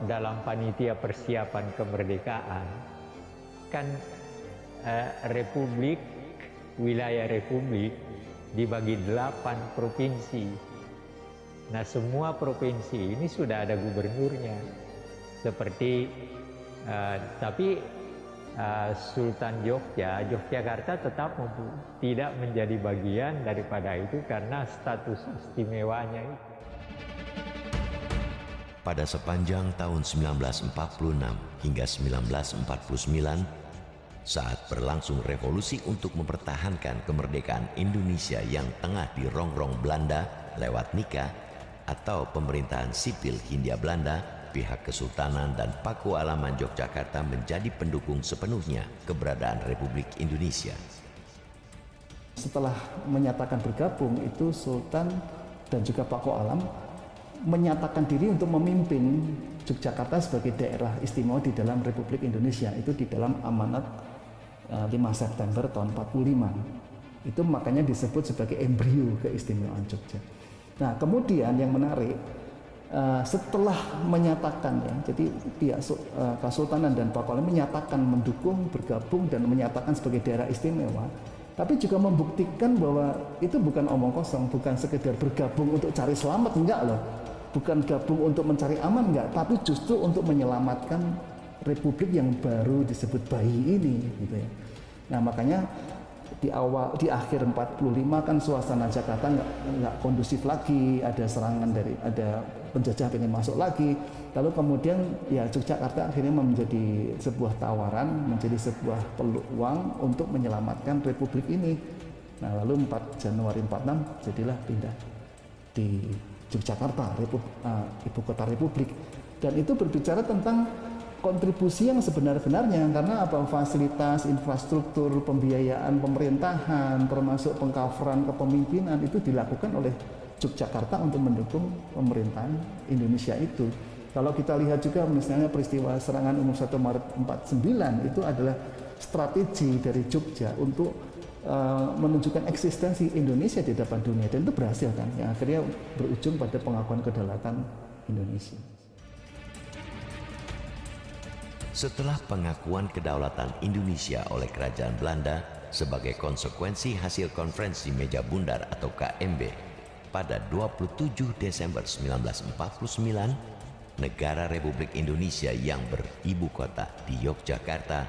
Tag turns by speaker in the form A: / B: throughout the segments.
A: dalam panitia persiapan kemerdekaan kan wilayah republik dibagi 8 provinsi. Nah, semua provinsi ini sudah ada gubernurnya. Seperti tapi Sultan Yogyakarta tetap tidak menjadi bagian daripada itu karena status istimewanya itu.
B: Pada sepanjang tahun 1946 hingga 1949, saat berlangsung revolusi untuk mempertahankan kemerdekaan Indonesia yang tengah dirongrong Belanda lewat nikah atau pemerintahan sipil Hindia Belanda, pihak Kesultanan dan Pakualaman Yogyakarta menjadi pendukung sepenuhnya keberadaan Republik Indonesia.
C: Setelah menyatakan bergabung, itu Sultan dan juga Pakualam menyatakan diri untuk memimpin Yogyakarta sebagai daerah istimewa di dalam Republik Indonesia. Itu di dalam amanat 5 September tahun 45. Itu makanya disebut sebagai embrio keistimewaan Jogja. Nah, kemudian yang menarik, setelah menyatakan jadi pihak Kesultanan dan Pakualaman menyatakan mendukung, bergabung dan menyatakan sebagai daerah istimewa, tapi juga membuktikan bahwa itu bukan omong kosong, bukan sekedar bergabung untuk cari selamat, enggak loh, bukan gabung untuk mencari aman, enggak, tapi justru untuk menyelamatkan republik yang baru disebut bayi ini, gitu ya. Nah, makanya di akhir 45 kan suasana Jakarta nggak kondusif lagi, ada serangan ada penjajah pengen masuk lagi, lalu kemudian ya Yogyakarta akhirnya menjadi sebuah tawaran, menjadi sebuah peluang untuk menyelamatkan republik ini. Nah, lalu 4 Januari 46 jadilah pindah di Yogyakarta, ibu kota republik, dan itu berbicara tentang kontribusi yang sebenar-benarnya, karena apa, fasilitas, infrastruktur, pembiayaan pemerintahan, termasuk pengcoveran kepemimpinan itu dilakukan oleh Yogyakarta untuk mendukung pemerintahan Indonesia itu. Kalau kita lihat juga misalnya peristiwa serangan umum 1 Maret 49 itu adalah strategi dari Jogja untuk menunjukkan eksistensi Indonesia di depan dunia, dan itu berhasil kan, yang akhirnya berujung pada pengakuan kedaulatan Indonesia.
B: Setelah pengakuan kedaulatan Indonesia oleh Kerajaan Belanda sebagai konsekuensi hasil konferensi Meja Bundar atau KMB pada 27 Desember 1949, negara Republik Indonesia yang beribu kota di Yogyakarta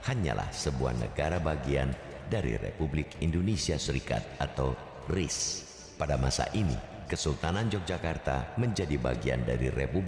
B: hanyalah sebuah negara bagian dari Republik Indonesia Serikat atau RIS. Pada masa ini, Kesultanan Yogyakarta menjadi bagian dari Republik